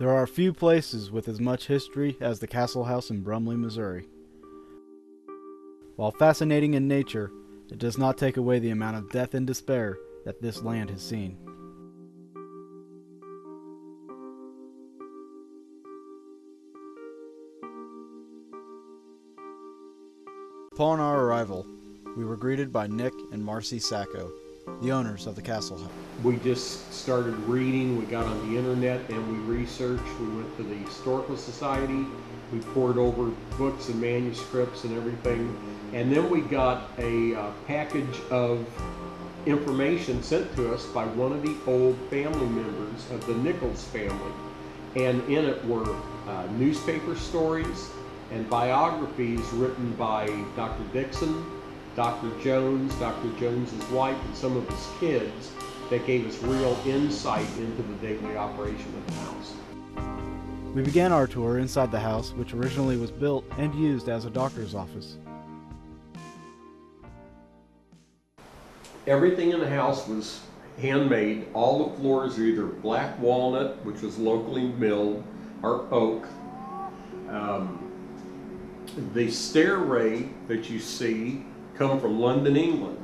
There are few places with as much history as the Castle House in Brumley, Missouri. While fascinating in nature, it does not take away the amount of death and despair that this land has seen. Upon our arrival, we were greeted by Nick and Marcy Sacco, the owners of the Castle House. We just started reading, we got on the internet and we researched, we went to the Historical Society, we poured over books and manuscripts and everything, and then we got a package of information sent to us by one of the old family members of the Nichols family, and in it were newspaper stories and biographies written by Dr. Dixon, Dr. Jones, Dr. Jones's wife, and some of his kids that gave us real insight into the daily operation of the house. We began our tour inside the house, which originally was built and used as a doctor's office. Everything in the house was handmade. All the floors are either black walnut, which was locally milled, or oak. The stairway that you see come from London, England.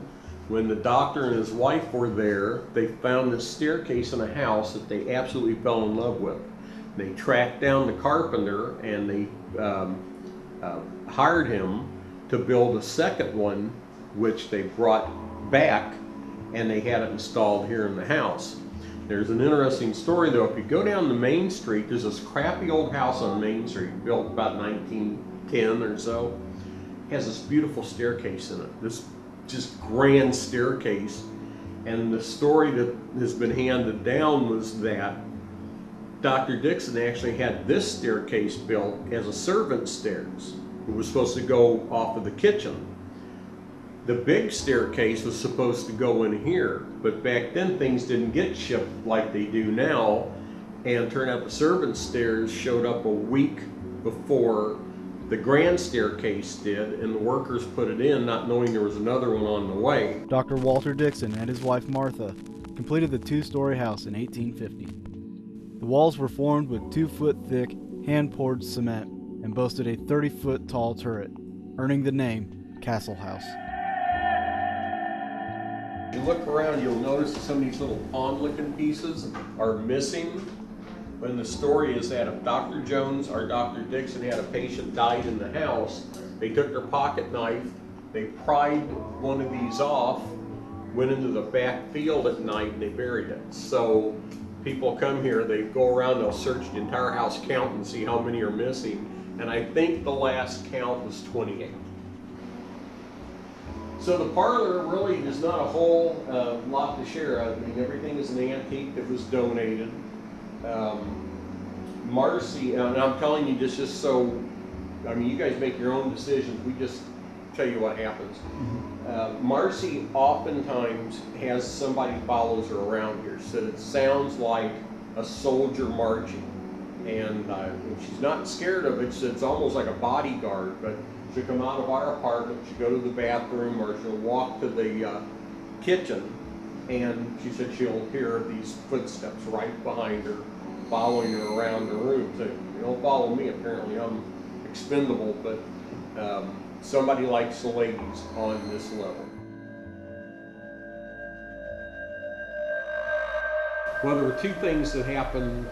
When the doctor and his wife were there, they found this staircase in a house that they absolutely fell in love with. They tracked down the carpenter and they hired him to build a second one, which they brought back and they had it installed here in the house. There's an interesting story though. If you go down the Main Street, there's this crappy old house on Main Street built about 1910 or so. It has this beautiful staircase in it, this just grand staircase. And the story that has been handed down was that Dr. Dixon actually had this staircase built as a servant's stairs. It was supposed to go off of the kitchen. The big staircase was supposed to go in here, but back then things didn't get shipped like they do now, and turned out the servant's stairs showed up a week before the grand staircase did, and the workers put it in not knowing there was another one on the way. Dr. Walter Dixon and his wife Martha completed the two-story house in 1850. The walls were formed with 2-foot thick, hand-poured cement and boasted a 30-foot tall turret, earning the name Castle House. If you look around, you'll notice that some of these little pawn-looking pieces are missing. When the story is that if Dr. Jones or Dr. Dixon had a patient died in the house, they took their pocket knife, they pried one of these off, went into the back field at night, and they buried it. So people come here, they go around, they'll search the entire house, count and see how many are missing, and I think the last count was 28. So the parlor really is not a whole lot to share. I mean, everything is an antique that was donated. Marcy, and I'm telling you this just so, I mean, you guys make your own decisions. We just tell you what happens. Marcy oftentimes has somebody follows her around here, so it sounds like a soldier marching. And she's not scared of it, so it's almost like a bodyguard, but she'll come out of our apartment, she'll go to the bathroom, or she'll walk to the kitchen, and she said she'll hear these footsteps right behind her, following her around the room. So you don't follow me, apparently I'm expendable, but somebody likes the ladies on this level. Well, there were two things that happened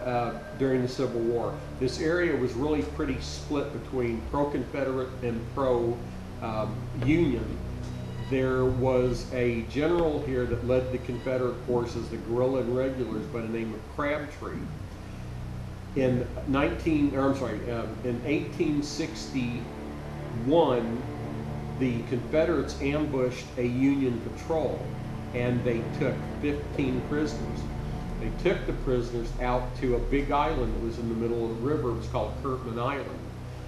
during the Civil War. This area was really pretty split between pro-Confederate and pro-Union. There was a general here that led the Confederate forces, the guerrilla and regulars, by the name of Crabtree. In 1861, the Confederates ambushed a Union patrol, and they took 15 prisoners. They took the prisoners out to a big island that was in the middle of the river. It was called Kirtland Island.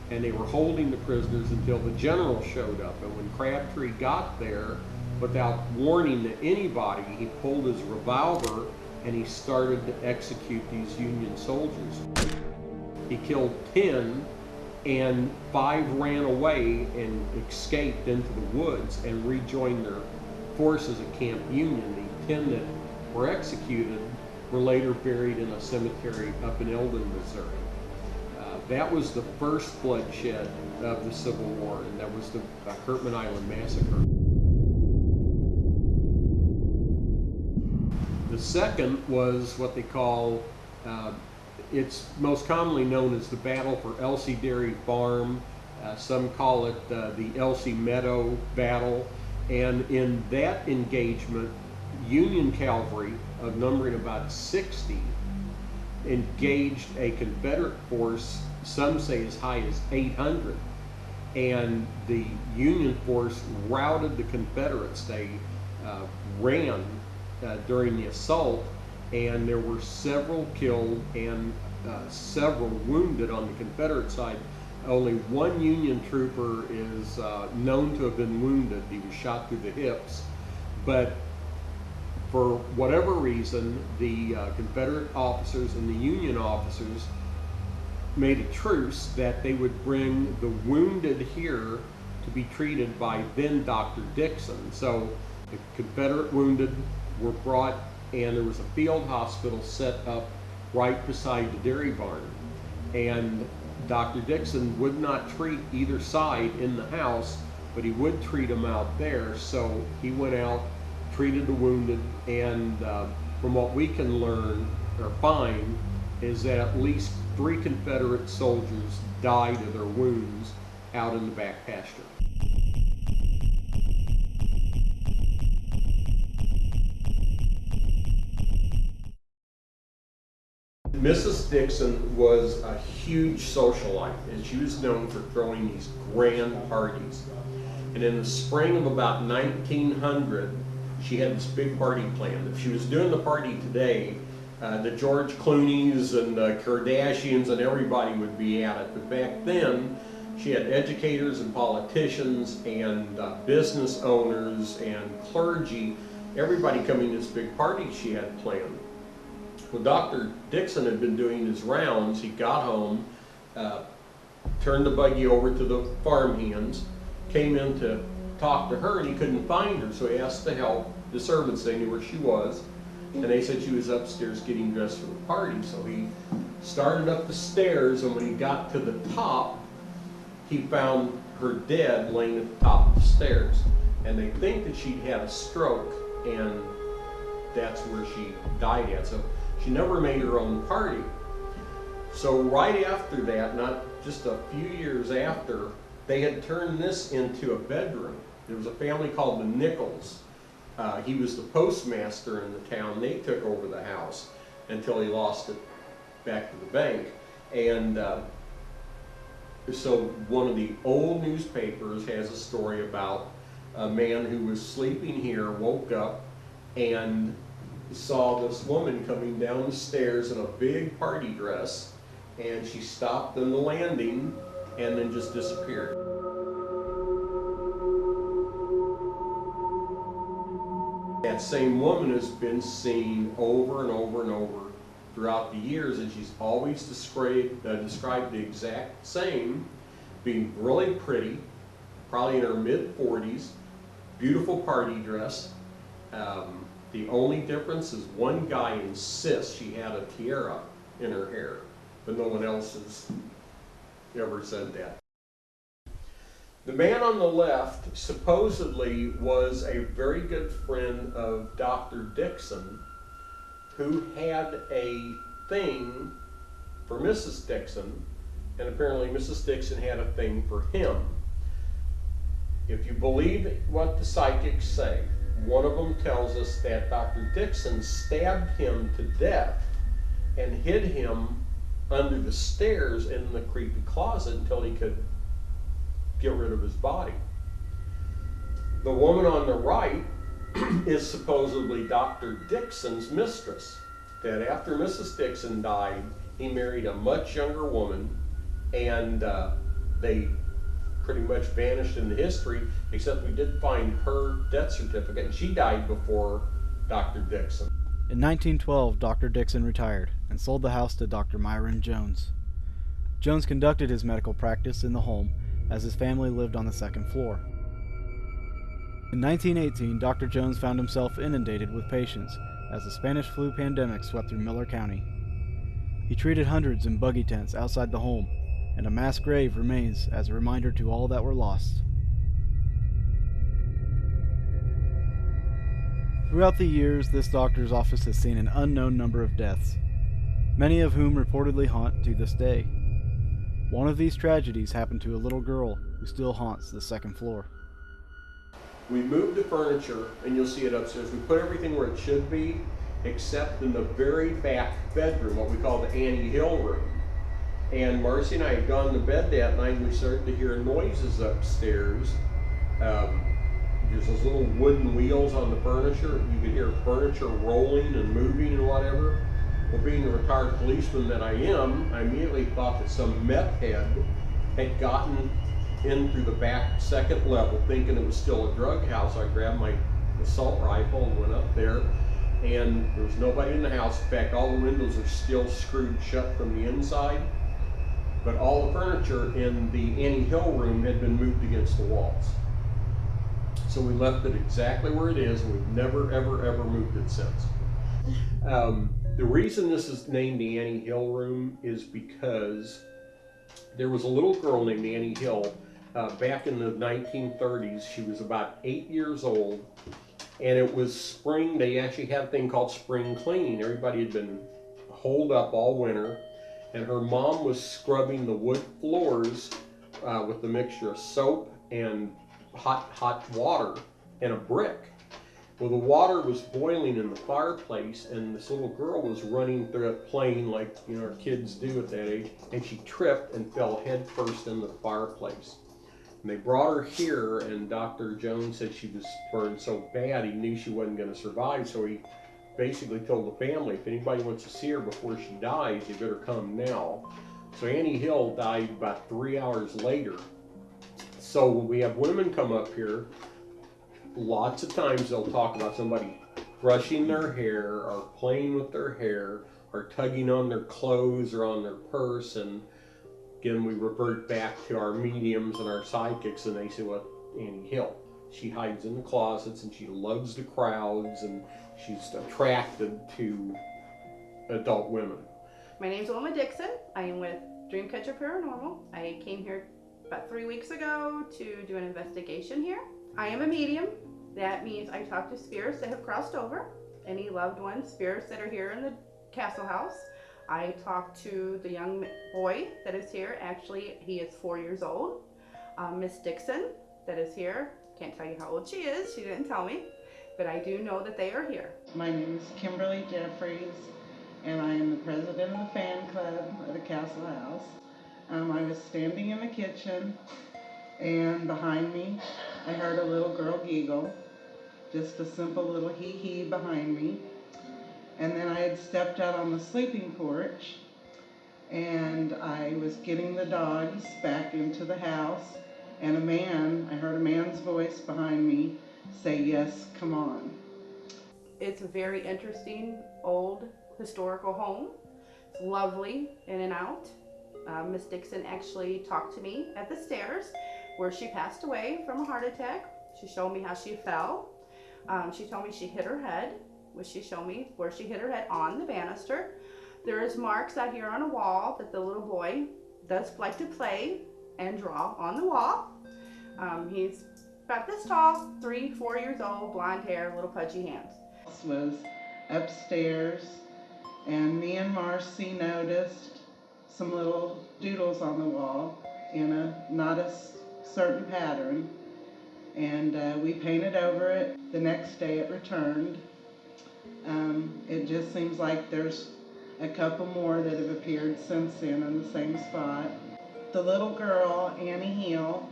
And they were holding the prisoners until the general showed up. And when Crabtree got there, without warning to anybody, he pulled his revolver and he started to execute these Union soldiers. He killed 10, and 5 ran away and escaped into the woods and rejoined their forces at Camp Union. The 10 that were executed were later buried in a cemetery up in Eldon, Missouri. That was the first bloodshed of the Civil War, and that was the Kirtland Island Massacre. The second was what they call, it's most commonly known as the Battle for Elsie Dairy Farm. Some call it the Elsie Meadow Battle. And in that engagement, Union cavalry, of numbering about 60, engaged a Confederate force, some say as high as 800. And the Union force routed the Confederates. They ran during the assault, and there were several killed and several wounded on the Confederate side. Only one Union trooper is known to have been wounded. He was shot through the hips. But for whatever reason, the Confederate officers and the Union officers made a truce that they would bring the wounded here to be treated by then Dr. Dixon. So the Confederate wounded were brought, and there was a field hospital set up right beside the dairy barn. And Dr. Dixon would not treat either side in the house, but he would treat them out there. So he went out, treated the wounded, and from what we can learn or find is that at least 3 Confederate soldiers died of their wounds out in the back pasture. Mrs. Dixon was a huge socialite, and she was known for throwing these grand parties. And in the spring of about 1900, she had this big party planned. If she was doing the party today, the George Clooney's and the Kardashians and everybody would be at it. But back then, she had educators and politicians and business owners and clergy, everybody coming to this big party she had planned. Well, Dr. Dixon had been doing his rounds. He got home, turned the buggy over to the farmhands, came in to talk to her, and he couldn't find her, so he asked the help. The servants, they knew where she was, and they said she was upstairs getting dressed for the party. So he started up the stairs, and when he got to the top, he found her dead laying at the top of the stairs. And they think that she'd had a stroke, and that's where she died at. So she never made her own party. So right after that, not just a few years after, they had turned this into a bedroom. There was a family called the Nichols. He was the postmaster in the town. They took over the house until he lost it back to the bank. And so one of the old newspapers has a story about a man who was sleeping here, woke up, and saw this woman coming down the stairs in a big party dress, and she stopped on the landing and then just disappeared. That same woman has been seen over and over and over throughout the years, and she's always described the exact same, being really pretty, probably in her mid-40s, beautiful party dress. The only difference is one guy insists she had a tiara in her hair, but no one else has ever said that. The man on the left supposedly was a very good friend of Dr. Dixon, who had a thing for Mrs. Dixon, and apparently Mrs. Dixon had a thing for him. If you believe what the psychics say, one of them tells us that Dr. Dixon stabbed him to death and hid him under the stairs in the creepy closet until he could get rid of his body. The woman on the right is supposedly Dr. Dixon's mistress. That after Mrs. Dixon died, he married a much younger woman, and they pretty much vanished into history, except we did find her death certificate, and she died before Dr. Dixon. In 1912, Dr. Dixon retired and sold the house to Dr. Myron Jones. Jones conducted his medical practice in the home as his family lived on the second floor. In 1918, Dr. Jones found himself inundated with patients as the Spanish flu pandemic swept through Miller County. He treated hundreds in buggy tents outside the home, and a mass grave remains as a reminder to all that were lost. Throughout the years, this doctor's office has seen an unknown number of deaths, many of whom reportedly haunt to this day. One of these tragedies happened to a little girl who still haunts the second floor. We moved the furniture, and you'll see it upstairs. We put everything where it should be, except in the very back bedroom, what we call the Annie Hill room. And Marcy and I had gone to bed that night, and we started to hear noises upstairs. There's those little wooden wheels on the furniture. You could hear furniture rolling and moving and whatever. Well, being the retired policeman that I am, I immediately thought that some meth head had gotten in through the back second level, thinking it was still a drug house. I grabbed my assault rifle and went up there, and there was nobody in the house. In fact, all the windows are still screwed shut from the inside, but all the furniture in the Annie Hill room had been moved against the walls. So we left it exactly where it is, and we've never, ever moved it since. The reason this is named the Annie Hill room is because there was a little girl named Annie Hill back in the 1930s. She was about 8 years old, and it was spring. They actually had a thing called spring cleaning. Everybody had been holed up all winter, and her mom was scrubbing the wood floors with a mixture of soap and hot water and a brick. Well, the water was boiling in the fireplace, and this little girl was running through it playing like, you know, our kids do at that age, and she tripped and fell head first into the fireplace. And they brought her here, and Dr. Jones said she was burned so bad he knew she wasn't going to survive, so he basically told the family, if anybody wants to see her before she dies, you better come now. So Annie Hill died about 3 hours later. So when we have women come up here, lots of times they'll talk about somebody brushing their hair or playing with their hair or tugging on their clothes or on their purse. And again, we revert back to our mediums and our psychics, and they say, well, Annie Hill, she hides in the closets and she loves the crowds and she's attracted to adult women. My name's Dixon. I am with Dreamcatcher Paranormal. I came here about 3 weeks ago to do an investigation here. I am a medium. That means I talk to spirits that have crossed over, any loved ones, spirits that are here in the castle house. I talk to the young boy that is here. Actually, he is 4 years old. Miss Dixon that is here. Can't tell you how old she is. She didn't tell me, but I do know that they are here. My name is Kimberly Jeffries, and I am the president of the fan club of the castle house. I was standing in the kitchen, and behind me I heard a little girl giggle, just a simple little hee-hee behind me. And then I had stepped out on the sleeping porch, and I was getting the dogs back into the house, and I heard a man's voice behind me say, "Yes, come on." It's a very interesting old historical home. It's lovely in and out. Miss Dixon actually talked to me at the stairs where she passed away from a heart attack. She showed me how she fell. She told me she hit her head, which she showed me where she hit her head on the banister. There is marks out here on a wall that the little boy does like to play and draw on the wall. He's about this tall, 3, 4 years old, blonde hair, little pudgy hands. This was upstairs, and me and Marcy noticed some little doodles on the wall in not a certain pattern, and we painted over it. The next day it returned. It just seems like there's a couple more that have appeared since then in the same spot. The little girl, Annie Hill,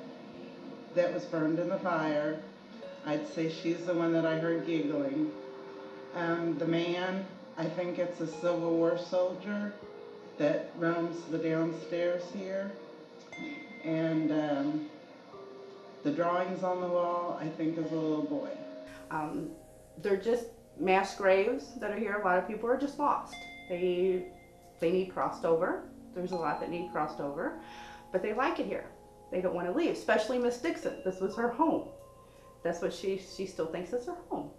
that was burned in the fire, I'd say she's the one that I heard giggling. The man, I think it's a Civil War soldier that roams the downstairs here. And the drawings on the wall, I think, is a little boy. They're just mass graves that are here. A lot of people are just lost. They need crossed over. There's a lot that need crossed over, but they like it here. They don't want to leave, especially Miss Dixon. This was her home. That's what she still thinks is her home.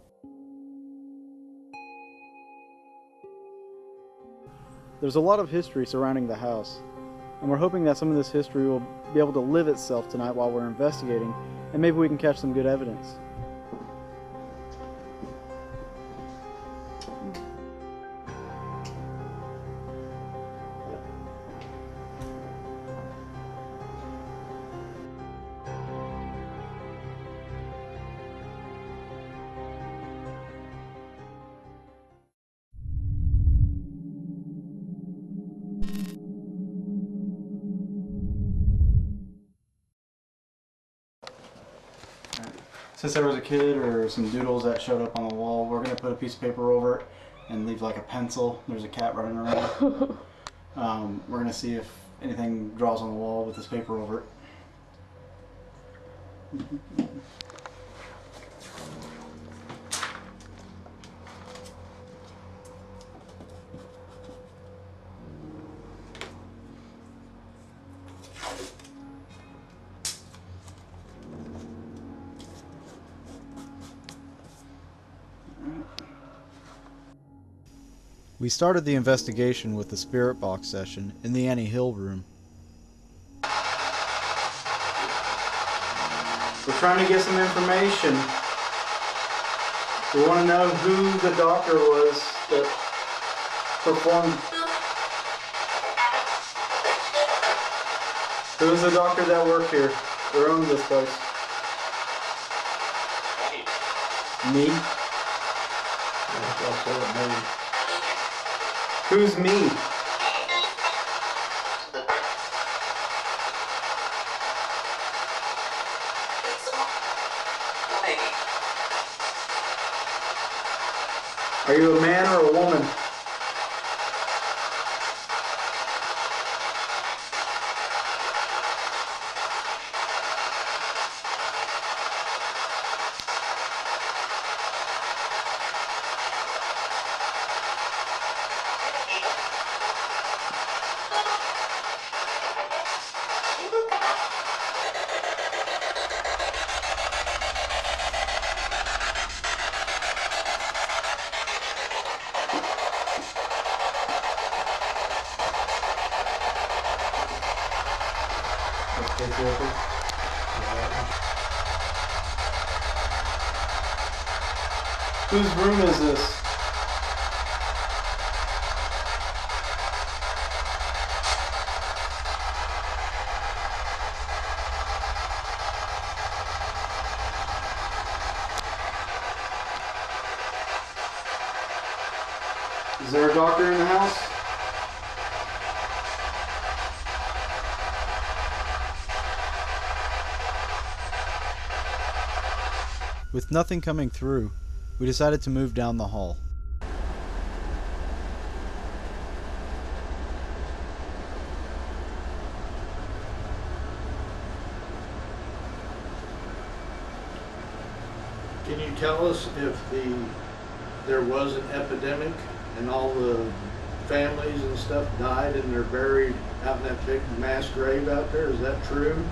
There's a lot of history surrounding the house, and we're hoping that some of this history will be able to live itself tonight while we're investigating, and maybe we can catch some good evidence. Since there was a kid or some doodles that showed up on the wall, we're going to put a piece of paper over it and leave like a pencil. There's a cat running around. We're going to see if anything draws on the wall with this paper over it. We started the investigation with the spirit box session in the Annie Hill room. We're trying to get some information. We want to know who the doctor was that performed. Who was the doctor that worked here or owned this place? Me? Who's me? Are you a man or a woman? Whose room is this? Is there a doctor in the house? With nothing coming through, we decided to move down the hall. Can you tell us if there was an epidemic and all the families and stuff died and they're buried out in that big mass grave out there? Is that true?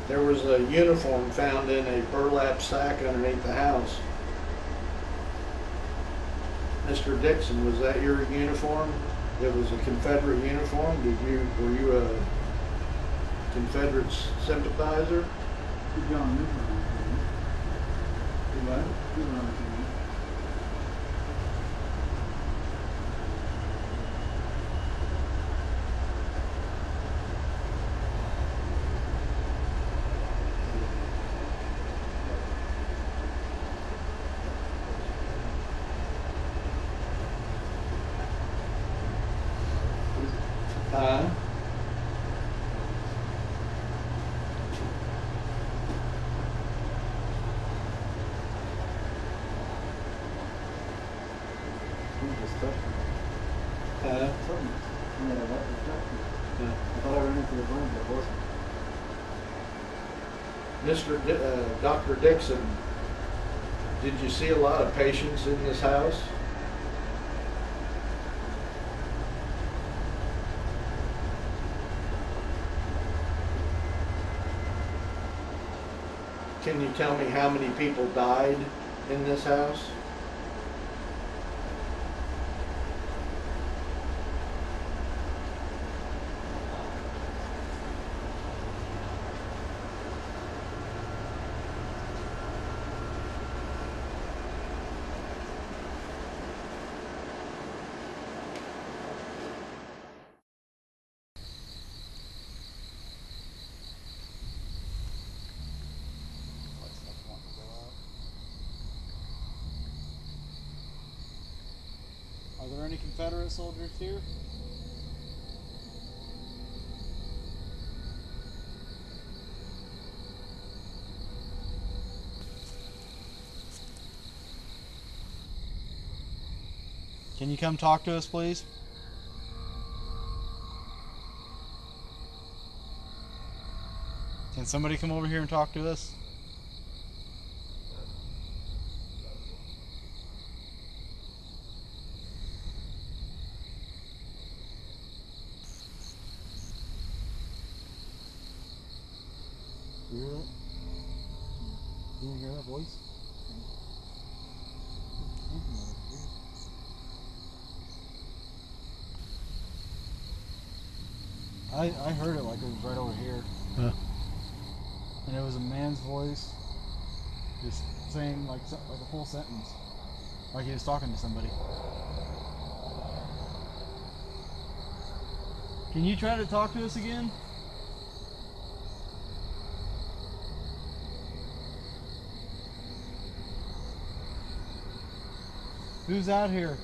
There was a uniform found in a burlap sack underneath the house. Mr. Dixon, was that your uniform? It was a Confederate uniform. Were you a Confederate sympathizer? Dr. Dixon, Did you see a lot of patients in this house? Can you tell me how many people died in this house? Are there any Confederate soldiers here? Can you come talk to us, please? Can somebody come over here and talk to us? You hear that? You hear that voice? I heard it like it was right over here. And it was a man's voice just saying like a full sentence. Like he was talking to somebody. Can you try to talk to us again? Who's out here?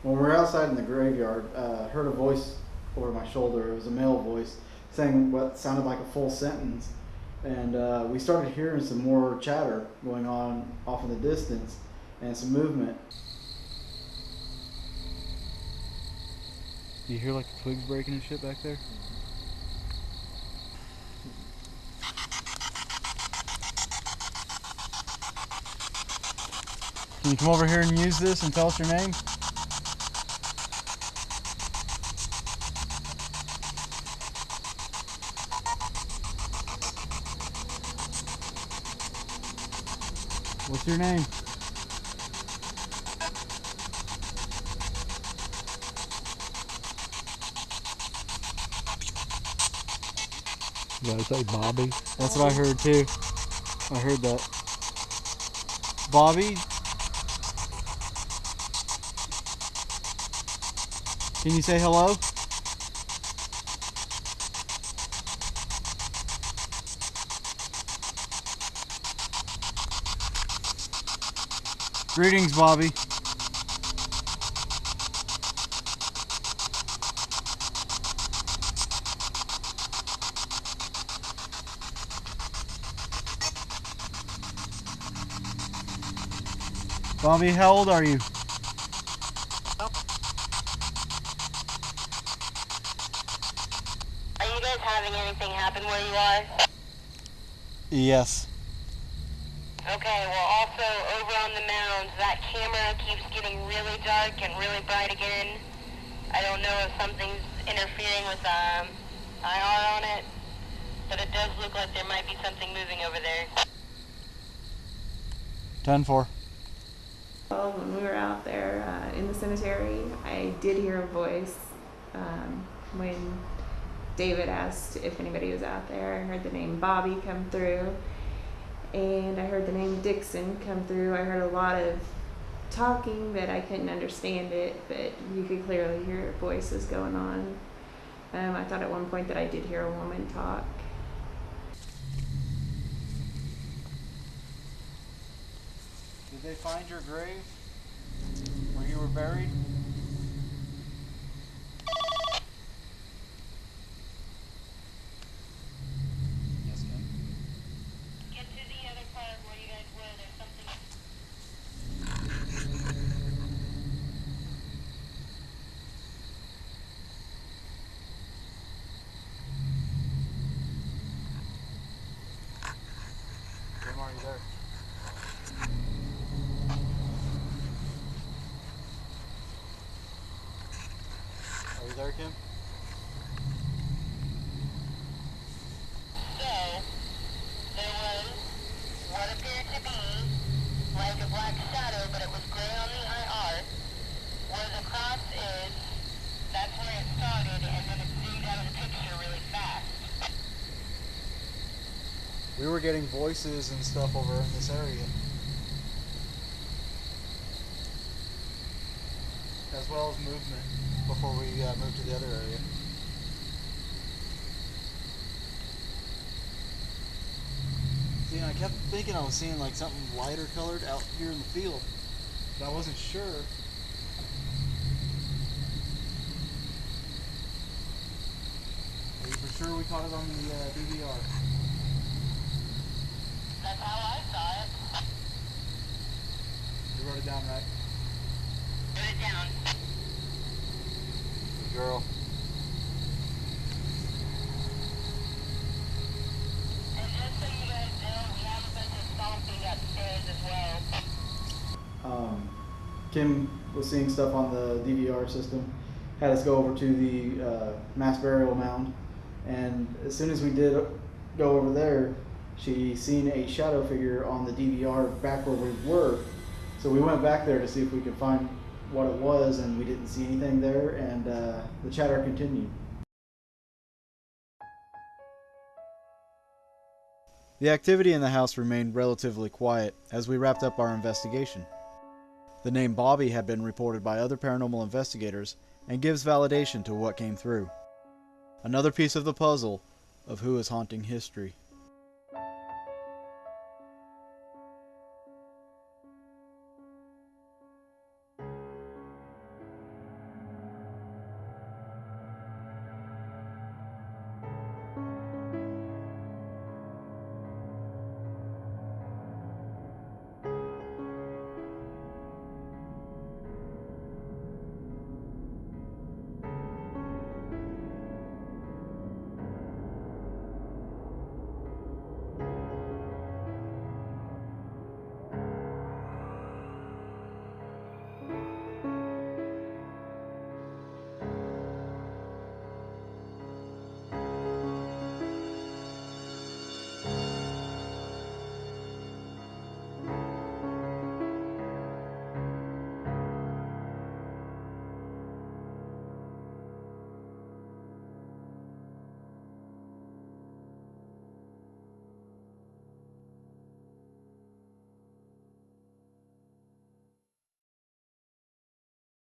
When we were outside in the graveyard, I heard a voice over my shoulder. It was a male voice saying what sounded like a full sentence. And we started hearing some more chatter going on off in the distance and some movement. Do you hear like the twigs breaking and shit back there? Can you come over here and use this and tell us your name? What's your name? Did I say Bobby? That's what I heard too. I heard that. Bobby? Can you say hello? Greetings, Bobby. Bobby, how old are you? Are you guys having anything happen where you are? Yes. Okay, well also over on the mounds, that camera keeps getting really dark and really bright again. I don't know if something's interfering with IR on it, but it does look like there might be something moving over there. 10-4. Well, when we were out there in the cemetery, I did hear a voice when David asked if anybody was out there. I heard the name Bobby come through, and I heard the name Dixon come through. I heard a lot of talking, but I couldn't understand it, but you could clearly hear voices going on. I thought at one point that I did hear a woman talk. Did they find your grave where you were buried? Yes, Ken. Get to the other part where you guys were. There's something. Kim? So, there was what appeared to be like a black shadow, but it was gray on the IR. Where the cross is, that's where it started, and then it zoomed out of the picture really fast. We were getting voices and stuff over in this area, as well as movement before we moved to the other area. See, I kept thinking I was seeing like something lighter colored out here in the field, but I wasn't sure. Are you for sure we caught it on the DVR? That's how I saw it. You wrote it down, right? Put it down. Good girl. And just so you guys know, we have a bunch of stomping upstairs as well. Kim was seeing stuff on the DVR system, had us go over to the mass burial mound, and as soon as we did go over there, she seen a shadow figure on the DVR back where we were. So we went back there to see if we could find what it was, and we didn't see anything there, and the chatter continued. The activity in the house remained relatively quiet as we wrapped up our investigation. The name Bobby had been reported by other paranormal investigators and gives validation to what came through. Another piece of the puzzle of who is haunting history.